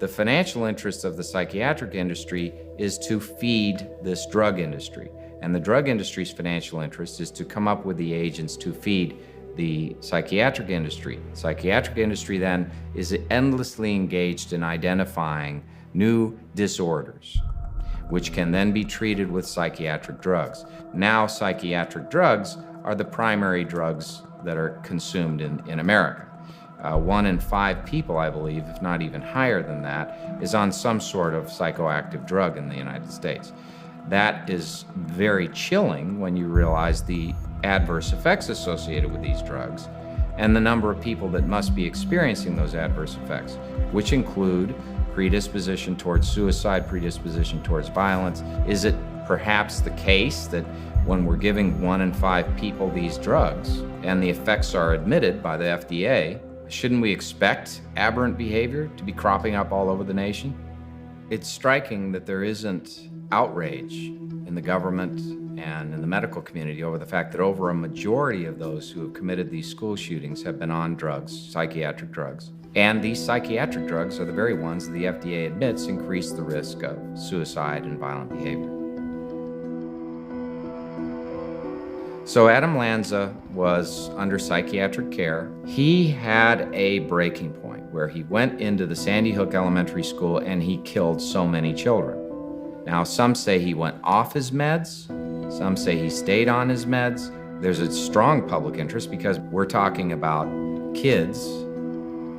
The financial interest of the psychiatric industry is to feed this drug industry. And the drug industry's financial interest is to come up with the agents to feed the psychiatric industry. Psychiatric industry then is endlessly engaged in identifying new disorders, which can then be treated with psychiatric drugs. Now, psychiatric drugs are the primary drugs that are consumed in America. 1 in 5 people, I believe, if not even higher than that, is on some sort of psychoactive drug in the United States. That is very chilling when you realize the adverse effects associated with these drugs and the number of people that must be experiencing those adverse effects, which include predisposition towards suicide, predisposition towards violence. Is it perhaps the case that when we're giving 1 in 5 people these drugs and the effects are admitted by the FDA, shouldn't we expect aberrant behavior to be cropping up all over the nation? It's striking that there isn't outrage in the government and in the medical community over the fact that over a majority of those who have committed these school shootings have been on drugs, psychiatric drugs. And these psychiatric drugs are the very ones that the FDA admits increase the risk of suicide and violent behavior. So Adam Lanza was under psychiatric care. He had a breaking point where he went into the Sandy Hook Elementary School and he killed so many children. Now, some say he went off his meds. Some say he stayed on his meds. There's a strong public interest because we're talking about kids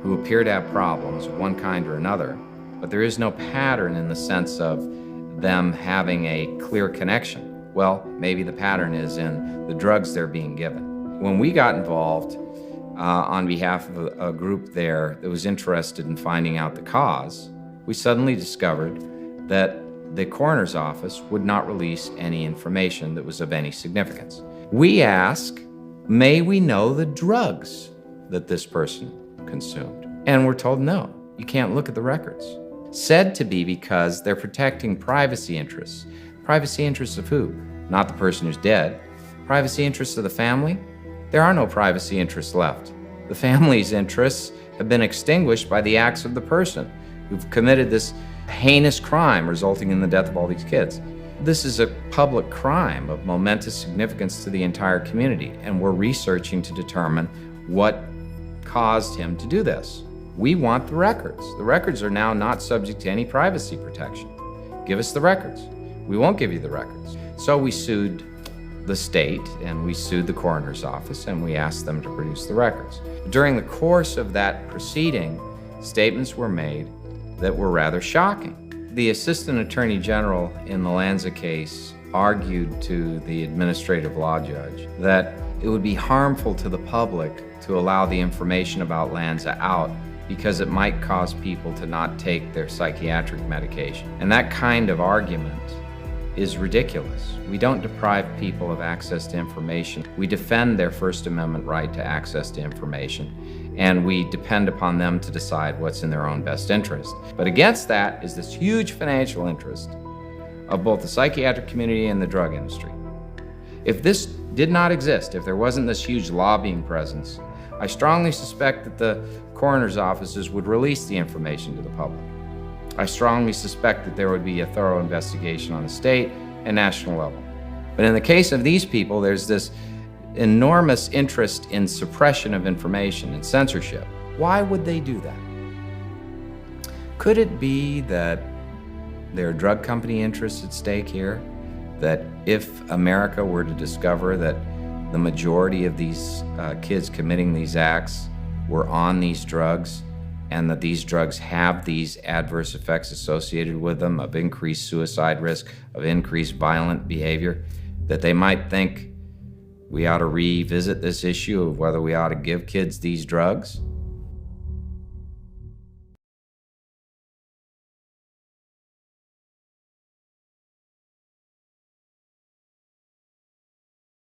who appear to have problems of one kind or another, but there is no pattern in the sense of them having a clear connection. Well, maybe the pattern is in the drugs they're being given. When we got involved on behalf of a group there that was interested in finding out the cause, we suddenly discovered that the coroner's office would not release any information that was of any significance. We ask, may we know the drugs that this person consumed? And we're told, no, you can't look at the records. Said to be because they're protecting privacy interests. Privacy interests of who? Not the person who's dead. Privacy interests of the family? There are no privacy interests left. The family's interests have been extinguished by the acts of the person who've committed this heinous crime resulting in the death of all these kids. This is a public crime of momentous significance to the entire community, and we're researching to determine what caused him to do this. We want the records. The records are now not subject to any privacy protection. Give us the records. We won't give you the records. So we sued the state and we sued the coroner's office and we asked them to produce the records. During the course of that proceeding, statements were made that were rather shocking. The Assistant Attorney General in the Lanza case argued to the administrative law judge that it would be harmful to the public to allow the information about Lanza out because it might cause people to not take their psychiatric medication. And that kind of argument is ridiculous. We don't deprive people of access to information. We defend their First Amendment right to access to information, and we depend upon them to decide what's in their own best interest. But against that is this huge financial interest of both the psychiatric community and the drug industry. If this did not exist, if there wasn't this huge lobbying presence, I strongly suspect that the coroner's offices would release the information to the public. I strongly suspect that there would be a thorough investigation on the state and national level. But in the case of these people, there's this enormous interest in suppression of information and censorship. Why would they do that? Could it be that there are drug company interests at stake here? That if America were to discover that the majority of these kids committing these acts were on these drugs, and that these drugs have these adverse effects associated with them of increased suicide risk, of increased violent behavior, that they might think we ought to revisit this issue of whether we ought to give kids these drugs?